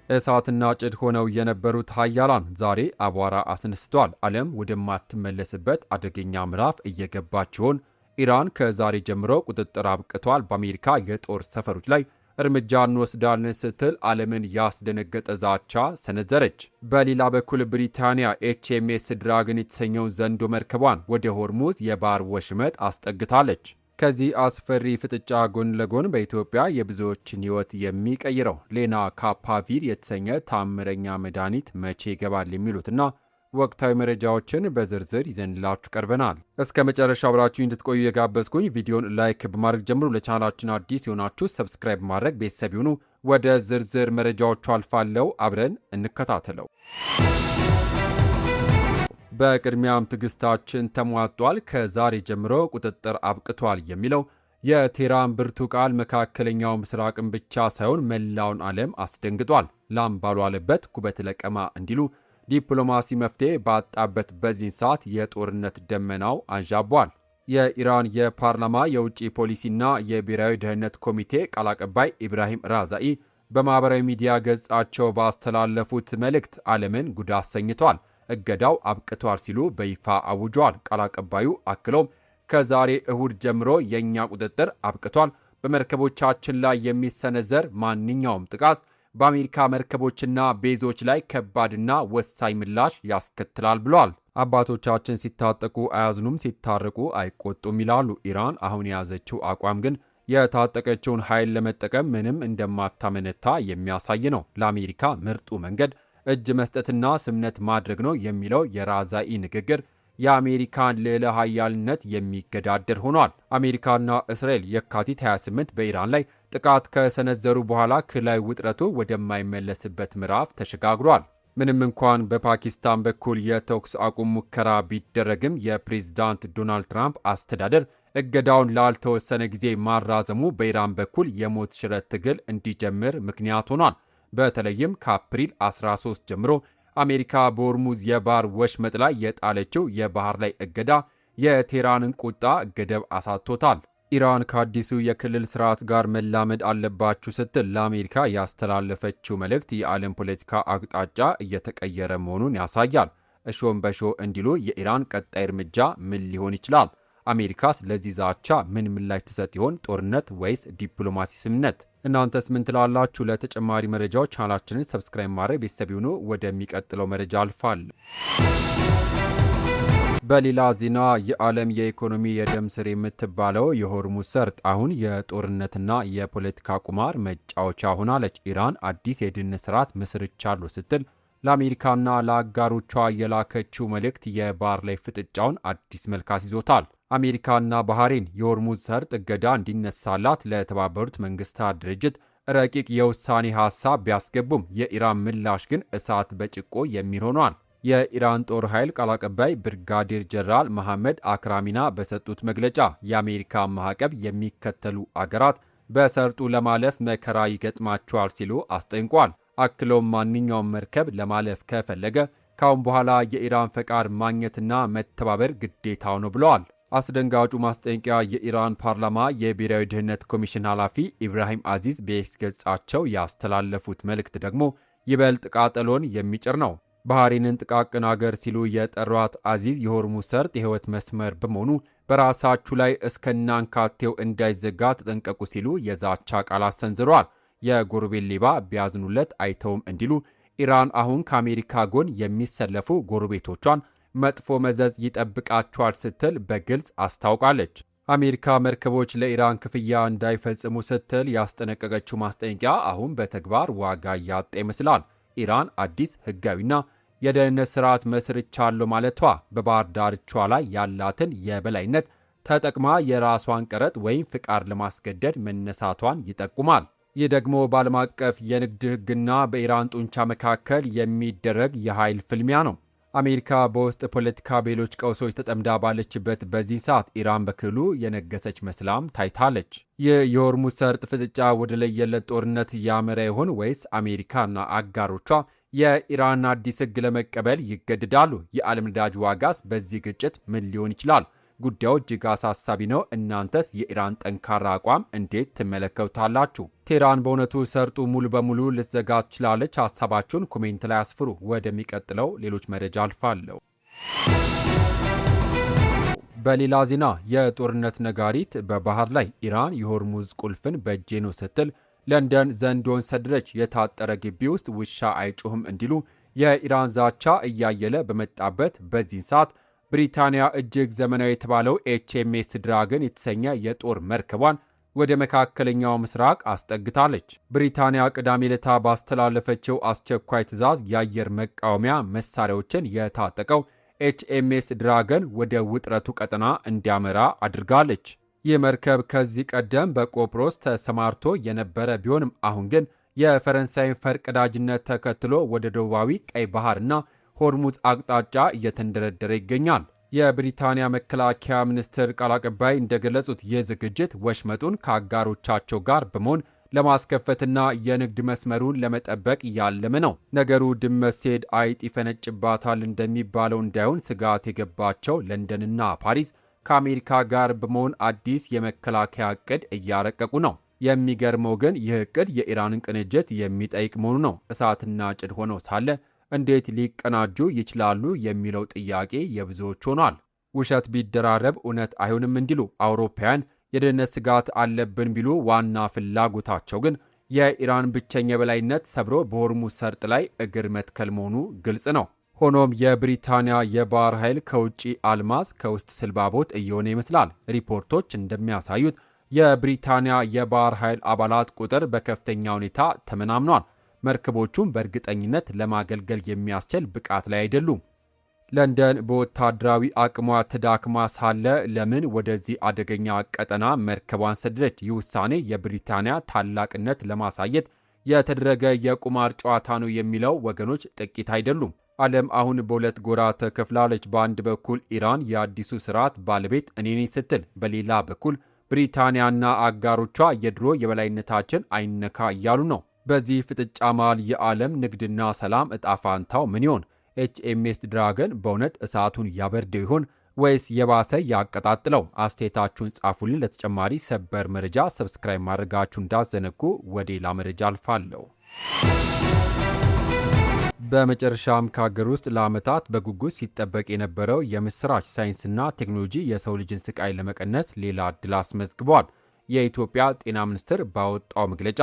እሳትና ጭድ ሆነው የነበሩት ሀያላን ዛሬ አቧራ አስነስተዋል። ዓለም ወደማትመለስበት አደገኛ ምዕራፍ እየገባች ሲሆን ኢራን ከዛሬ ጀምሮ ቁጥጥር አብቅቷል፣ በአሜሪካ የጦር ሰፈሮች ላይ እርምጃ እንወስዳለን ስትል ዓለምን ያስደነገጠ ዛቻ ሰነዘረች። በሌላ በኩል ብሪታንያ ኤችኤምኤስ ድራገን የተሰኘውን ዘንዶ መርከቧን ወደ ሆርሙዝ የባህር ወሽመጥ አስጠግታለች። ከዚህ አስፈሪ ፍጥጫ ጎን ለጎን በኢትዮጵያ የብዙዎችን ሕይወት የሚቀይረው ሌና ካፓቪር የተሰኘ ታምረኛ መድኃኒት መቼ ይገባል የሚሉትና ወቅታዊ መረጃዎችን በዝርዝር ይዘንላችሁ ቀርበናል። እስከ መጨረሻ አብራችሁ እንድትቆዩ የጋበዝኩኝ፣ ቪዲዮን ላይክ በማድረግ ጀምሩ። ለቻናላችን አዲስ የሆናችሁ ሰብስክራይብ ማድረግ ቤተሰብ ይሁኑ። ወደ ዝርዝር መረጃዎቹ አልፋለሁ፣ አብረን እንከታተለው። በቅድሚያም ትዕግስታችን ተሟጧል፣ ከዛሬ ጀምሮ ቁጥጥር አብቅቷል የሚለው የቴህራን ብርቱ ቃል መካከለኛው ምስራቅን ብቻ ሳይሆን መላውን ዓለም አስደንግጧል። ላም ባልዋለበት ኩበት ለቀማ እንዲሉ ዲፕሎማሲ መፍትሄ ባጣበት በዚህ ሰዓት የጦርነት ደመናው አንዣቧል። የኢራን የፓርላማ የውጭ ፖሊሲና የብሔራዊ ደህንነት ኮሚቴ ቃል አቀባይ ኢብራሂም ራዛኢ በማኅበራዊ ሚዲያ ገጻቸው ባስተላለፉት መልእክት ዓለምን ጉድ አሰኝቷል፣ እገዳው አብቅቷል ሲሉ በይፋ አውጇል። ቃል አቀባዩ አክሎም ከዛሬ እሁድ ጀምሮ የእኛ ቁጥጥር አብቅቷል፣ በመርከቦቻችን ላይ የሚሰነዘር ማንኛውም ጥቃት በአሜሪካ መርከቦችና ቤዞች ላይ ከባድና ወሳኝ ምላሽ ያስከትላል ብሏል። አባቶቻችን ሲታጠቁ አያዝኑም፣ ሲታረቁ አይቆጡም ይላሉ። ኢራን አሁን የያዘችው አቋም ግን የታጠቀችውን ኃይል ለመጠቀም ምንም እንደማታመነታ የሚያሳይ ነው። ለአሜሪካ ምርጡ መንገድ እጅ መስጠትና ስምነት ማድረግ ነው የሚለው የራዛኢ ንግግር የአሜሪካን ልዕለ ኃያልነት የሚገዳደር ሆኗል። አሜሪካና እስራኤል የካቲት 28 በኢራን ላይ ጥቃት ከሰነዘሩ በኋላ ክልላዊ ውጥረቱ ወደማይመለስበት ምዕራፍ ተሸጋግሯል። ምንም እንኳን በፓኪስታን በኩል የተኩስ አቁም ሙከራ ቢደረግም የፕሬዝዳንት ዶናልድ ትራምፕ አስተዳደር እገዳውን ላልተወሰነ ጊዜ ማራዘሙ በኢራን በኩል የሞት ሽረት ትግል እንዲጀምር ምክንያት ሆኗል። በተለይም ከአፕሪል 13 ጀምሮ አሜሪካ በሆርሙዝ የባህር ወሽመጥ ላይ የጣለችው የባህር ላይ እገዳ የቴህራንን ቁጣ ገደብ አሳጥቶታል። ኢራን ከአዲሱ የክልል ስርዓት ጋር መላመድ አለባችሁ ስትል ለአሜሪካ ያስተላለፈችው መልእክት የዓለም ፖለቲካ አቅጣጫ እየተቀየረ መሆኑን ያሳያል። እሾም በሾ እንዲሉ የኢራን ቀጣይ እርምጃ ምን ሊሆን ይችላል? አሜሪካስ ለዚህ ዛቻ ምን ምላሽ ትሰጥ ይሆን? ጦርነት ወይስ ዲፕሎማሲ ስምነት? እናንተስ ምን ትላላችሁ? ለተጨማሪ መረጃዎች ቻናላችንን ሰብስክራይብ ማድረግ ቤተሰብ ይሁኑ። ወደሚቀጥለው መረጃ አልፋል። በሌላ ዜና የዓለም የኢኮኖሚ የደም ስር የምትባለው የሆርሙዝ ሰርጥ አሁን የጦርነትና የፖለቲካ ቁማር መጫወቻ ሆናለች። ኢራን አዲስ የደህንነት ስርዓት መስርቻለሁ ስትል ለአሜሪካና ለአጋሮቿ የላከችው መልእክት የባህር ላይ ፍጥጫውን አዲስ መልክ አስይዞታል። አሜሪካና ባህሬን የሆርሙዝ ሰርጥ እገዳ እንዲነሳላት ለተባበሩት መንግስታት ድርጅት ረቂቅ የውሳኔ ሐሳብ ቢያስገቡም የኢራን ምላሽ ግን እሳት በጭቆ የሚል ሆኗል። የኢራን ጦር ኃይል ቃል አቀባይ ብርጋዴር ጀነራል መሐመድ አክራሚና በሰጡት መግለጫ የአሜሪካ ማዕቀብ የሚከተሉ አገራት በሰርጡ ለማለፍ መከራ ይገጥማቸዋል ሲሉ አስጠንቋል። አክሎም ማንኛውም መርከብ ለማለፍ ከፈለገ ካሁን በኋላ የኢራን ፈቃድ ማግኘትና መተባበር ግዴታው ነው ብለዋል። አስደንጋጩ ማስጠንቀቂያ የኢራን ፓርላማ የብሔራዊ ደህንነት ኮሚሽን ኃላፊ ኢብራሂም አዚዝ በኤክስ ገጻቸው ያስተላለፉት መልእክት ደግሞ ይበልጥ ቃጠሎን የሚጭር ነው። ባህሬንን ጥቃቅን አገር ሲሉ የጠሯት አዚዝ የሆርሙዝ ሰርጥ የህይወት መስመር በመሆኑ በራሳችሁ ላይ እስከናንካቴው እንዳይዘጋ ተጠንቀቁ ሲሉ የዛቻ ቃላት ሰንዝረዋል። የጎረቤት ሌባ ቢያዝኑለት አይተውም እንዲሉ ኢራን አሁን ከአሜሪካ ጎን የሚሰለፉ ጎረቤቶቿን መጥፎ መዘዝ ይጠብቃቸዋል ስትል በግልጽ አስታውቃለች። አሜሪካ መርከቦች ለኢራን ክፍያ እንዳይፈጽሙ ስትል ያስጠነቀቀችው ማስጠንቀቂያ አሁን በተግባር ዋጋ እያጣ ይመስላል። ኢራን አዲስ ህጋዊና የደህንነት ስርዓት መስርቻለሁ ማለቷ በባህር ዳርቿ ላይ ያላትን የበላይነት ተጠቅማ የራሷን ቀረጥ ወይም ፍቃድ ለማስገደድ መነሳቷን ይጠቁማል። ይህ ደግሞ በዓለም አቀፍ የንግድ ህግና በኢራን ጡንቻ መካከል የሚደረግ የኃይል ፍልሚያ ነው። አሜሪካ በውስጥ ፖለቲካ በሌሎች ቀውሶች ተጠምዳ ባለችበት በዚህ ሰዓት ኢራን በክልሉ የነገሰች መስላም ታይታለች። ይህ የሆርሙዝ ሰርጥ ፍጥጫ ወደ ለየለት ጦርነት ያመራ ይሆን ወይስ አሜሪካና አጋሮቿ የኢራን አዲስ ህግ ለመቀበል ይገድዳሉ? የዓለም ነዳጅ ዋጋስ በዚህ ግጭት ምን ሊሆን ይችላል? ጉዳዩ እጅግ አሳሳቢ ነው። እናንተስ የኢራን ጠንካራ አቋም እንዴት ትመለከቱታላችሁ? ቴህራን በእውነቱ ሰርጡ ሙሉ በሙሉ ልትዘጋ ትችላለች? ሀሳባችሁን ኮሜንት ላይ አስፍሩ። ወደሚቀጥለው ሌሎች መረጃ አልፋለሁ። በሌላ ዜና የጦርነት ነጋሪት በባህር ላይ ኢራን የሆርሙዝ ቁልፍን በእጄ ነው ስትል ለንደን ዘንዶን ሰደደች። የታጠረ ግቢ ውስጥ ውሻ አይጮህም እንዲሉ የኢራን ዛቻ እያየለ በመጣበት በዚህ ሰዓት ብሪታንያ እጅግ ዘመናዊ የተባለው ኤችኤምኤስ ድራገን የተሰኘ የጦር መርከቧን ወደ መካከለኛው ምስራቅ አስጠግታለች። ብሪታንያ ቅዳሜ ዕለት ባስተላለፈችው አስቸኳይ ትዕዛዝ የአየር መቃወሚያ መሳሪያዎችን የታጠቀው ኤችኤምኤስ ድራገን ወደ ውጥረቱ ቀጠና እንዲያመራ አድርጋለች። ይህ መርከብ ከዚህ ቀደም በቆጵሮስ ተሰማርቶ የነበረ ቢሆንም አሁን ግን የፈረንሳይ ፈርቀዳጅነት ተከትሎ ወደ ደቡባዊ ቀይ ባህርና ሆርሙዝ አቅጣጫ እየተንደረደረ ይገኛል። የብሪታንያ መከላከያ ሚኒስትር ቃል አቀባይ እንደገለጹት ይህ ዝግጅት ወሽመጡን ከአጋሮቻቸው ጋር በመሆን ለማስከፈትና የንግድ መስመሩን ለመጠበቅ ያለመ ነው። ነገሩ ድመት ሲሄድ አይጥ ይፈነጭባታል እንደሚባለው እንዳይሆን ስጋት የገባቸው ለንደንና ፓሪስ ከአሜሪካ ጋር በመሆን አዲስ የመከላከያ ዕቅድ እያረቀቁ ነው። የሚገርመው ግን ይህ ዕቅድ የኢራንን ቅንጅት የሚጠይቅ መሆኑ ነው። እሳትና ጭድ ሆነው ሳለ እንዴት ሊቀናጁ ይችላሉ የሚለው ጥያቄ የብዙዎች ሆኗል። ውሸት ቢደራረብ እውነት አይሆንም እንዲሉ አውሮፓውያን የደህንነት ስጋት አለብን ቢሉ ዋና ፍላጎታቸው ግን የኢራን ብቸኛ የበላይነት ሰብሮ በሆርሙዝ ሰርጥ ላይ እግር መትከል መሆኑ ግልጽ ነው። ሆኖም የብሪታንያ የባህር ኃይል ከውጭ አልማዝ ከውስጥ ስልባቦት እየሆነ ይመስላል። ሪፖርቶች እንደሚያሳዩት የብሪታንያ የባህር ኃይል አባላት ቁጥር በከፍተኛ ሁኔታ ተመናምኗል። መርከቦቹም በእርግጠኝነት ለማገልገል የሚያስችል ብቃት ላይ አይደሉም። ለንደን በወታደራዊ አቅሟ ተዳክማ ሳለ ለምን ወደዚህ አደገኛ ቀጠና መርከቧን ሰደደች? ይህ ውሳኔ የብሪታንያ ታላቅነት ለማሳየት የተደረገ የቁማር ጨዋታ ነው የሚለው ወገኖች ጥቂት አይደሉም። ዓለም አሁን በሁለት ጎራ ተከፍላለች። በአንድ በኩል ኢራን የአዲሱ ስርዓት ባለቤት እኔ ነኝ ስትል፣ በሌላ በኩል ብሪታንያና አጋሮቿ የድሮ የበላይነታችን አይነካ እያሉ ነው። በዚህ ፍጥጫ መሃል የዓለም ንግድና ሰላም እጣ ፋንታው ምን ይሆን? ኤችኤምኤስ ድራገን በእውነት እሳቱን ያበርደው ይሆን ወይስ የባሰ ያቀጣጥለው? አስተያየታችሁን ጻፉልን። ለተጨማሪ ሰበር መረጃ ሰብስክራይብ ማድረጋችሁ እንዳዘነጉ። ወደ ሌላ መረጃ አልፋለሁ። በመጨረሻም ከሀገር ውስጥ ለዓመታት በጉጉት ሲጠበቅ የነበረው የምስራች ሳይንስና ቴክኖሎጂ የሰው ልጅን ስቃይ ለመቀነስ ሌላ ዕድል አስመዝግቧል። የኢትዮጵያ ጤና ሚኒስቴር ባወጣው መግለጫ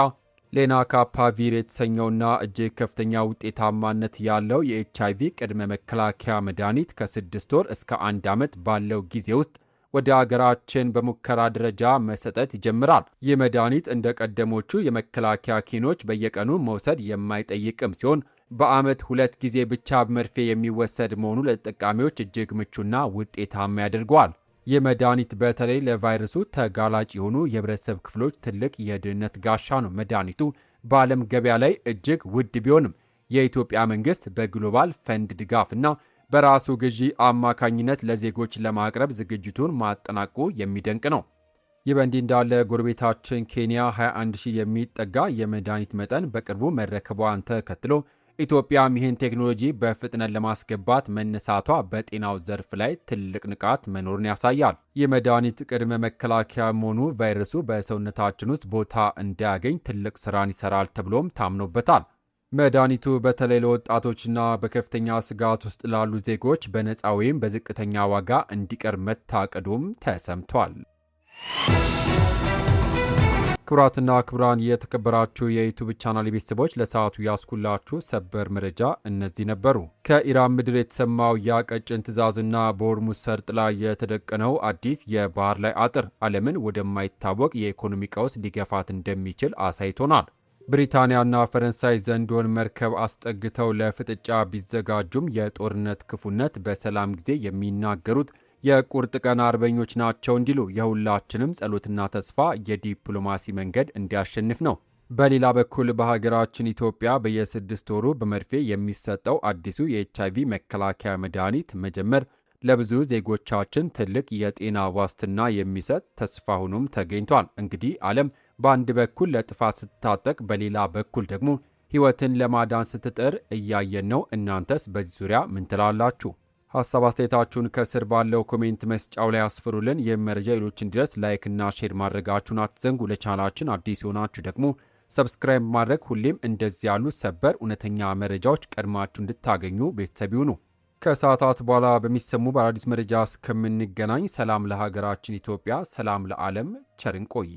ሌናካፓቪር የተሰኘውና እጅግ ከፍተኛ ውጤታማነት ያለው የኤችአይቪ ቅድመ መከላከያ መድኃኒት ከ6 ወር እስከ 1 ዓመት ባለው ጊዜ ውስጥ ወደ አገራችን በሙከራ ደረጃ መሰጠት ይጀምራል። ይህ መድኃኒት እንደ ቀደሞቹ የመከላከያ ኪኖች በየቀኑ መውሰድ የማይጠይቅም ሲሆን በዓመት 2 ጊዜ ብቻ በመርፌ የሚወሰድ መሆኑ ለተጠቃሚዎች እጅግ ምቹና ውጤታማ ያደርገዋል። ይህ መድኃኒት በተለይ ለቫይረሱ ተጋላጭ የሆኑ የህብረተሰብ ክፍሎች ትልቅ የደህንነት ጋሻ ነው። መድኃኒቱ በዓለም ገበያ ላይ እጅግ ውድ ቢሆንም የኢትዮጵያ መንግስት በግሎባል ፈንድ ድጋፍና በራሱ ግዢ አማካኝነት ለዜጎች ለማቅረብ ዝግጅቱን ማጠናቀቁ የሚደንቅ ነው። ይህ በእንዲህ እንዳለ ጎረቤታችን ኬንያ 21,000 የሚጠጋ የመድኃኒት መጠን በቅርቡ መረከቧን ተከትሎ ኢትዮጵያም ይህን ቴክኖሎጂ በፍጥነት ለማስገባት መነሳቷ በጤናው ዘርፍ ላይ ትልቅ ንቃት መኖሩን ያሳያል። ይህ መድኃኒት ቅድመ መከላከያ መሆኑ ቫይረሱ በሰውነታችን ውስጥ ቦታ እንዳያገኝ ትልቅ ስራን ይሰራል ተብሎም ታምኖበታል። መድኃኒቱ በተለይ ለወጣቶችና በከፍተኛ ስጋት ውስጥ ላሉ ዜጎች በነፃ ወይም በዝቅተኛ ዋጋ እንዲቀርብ መታቀዱም ተሰምቷል። ክቡራትና ክቡራን የተከበራችሁ የዩቱብ ቻናል ቤተሰቦች ለሰዓቱ ያስኩላችሁ ሰበር መረጃ እነዚህ ነበሩ። ከኢራን ምድር የተሰማው የቀጭን ትዕዛዝና በሆርሙዝ ሰርጥ ላይ የተደቀነው አዲስ የባህር ላይ አጥር ዓለምን ወደማይታወቅ የኢኮኖሚ ቀውስ ሊገፋት እንደሚችል አሳይቶናል። ብሪታንያና ፈረንሳይ ዘንዶን መርከብ አስጠግተው ለፍጥጫ ቢዘጋጁም የጦርነት ክፉነት በሰላም ጊዜ የሚናገሩት የቁርጥ ቀን አርበኞች ናቸው እንዲሉ የሁላችንም ጸሎትና ተስፋ የዲፕሎማሲ መንገድ እንዲያሸንፍ ነው። በሌላ በኩል በሀገራችን ኢትዮጵያ በየ6 ወሩ በመርፌ የሚሰጠው አዲሱ የኤችአይቪ መከላከያ መድኃኒት መጀመር ለብዙ ዜጎቻችን ትልቅ የጤና ዋስትና የሚሰጥ ተስፋ ሆኖም ተገኝቷል። እንግዲህ ዓለም በአንድ በኩል ለጥፋት ስትታጠቅ፣ በሌላ በኩል ደግሞ ሕይወትን ለማዳን ስትጥር እያየን ነው። እናንተስ በዚህ ዙሪያ ምን ትላላችሁ? ሀሳብ አስተያየታችሁን ከስር ባለው ኮሜንት መስጫው ላይ አስፍሩልን። ይህ መረጃ ሌሎች እንዲደርስ ላይክና ሼር ማድረጋችሁን አትዘንጉ። ለቻናላችን አዲስ የሆናችሁ ደግሞ ሰብስክራይብ ማድረግ፣ ሁሌም እንደዚህ ያሉ ሰበር እውነተኛ መረጃዎች ቀድማችሁ እንድታገኙ ቤተሰብ ይሁኑ። ከሰዓታት በኋላ በሚሰሙ በአዳዲስ መረጃ እስከምንገናኝ ሰላም ለሀገራችን ኢትዮጵያ፣ ሰላም ለዓለም፣ ቸር እንቆይ።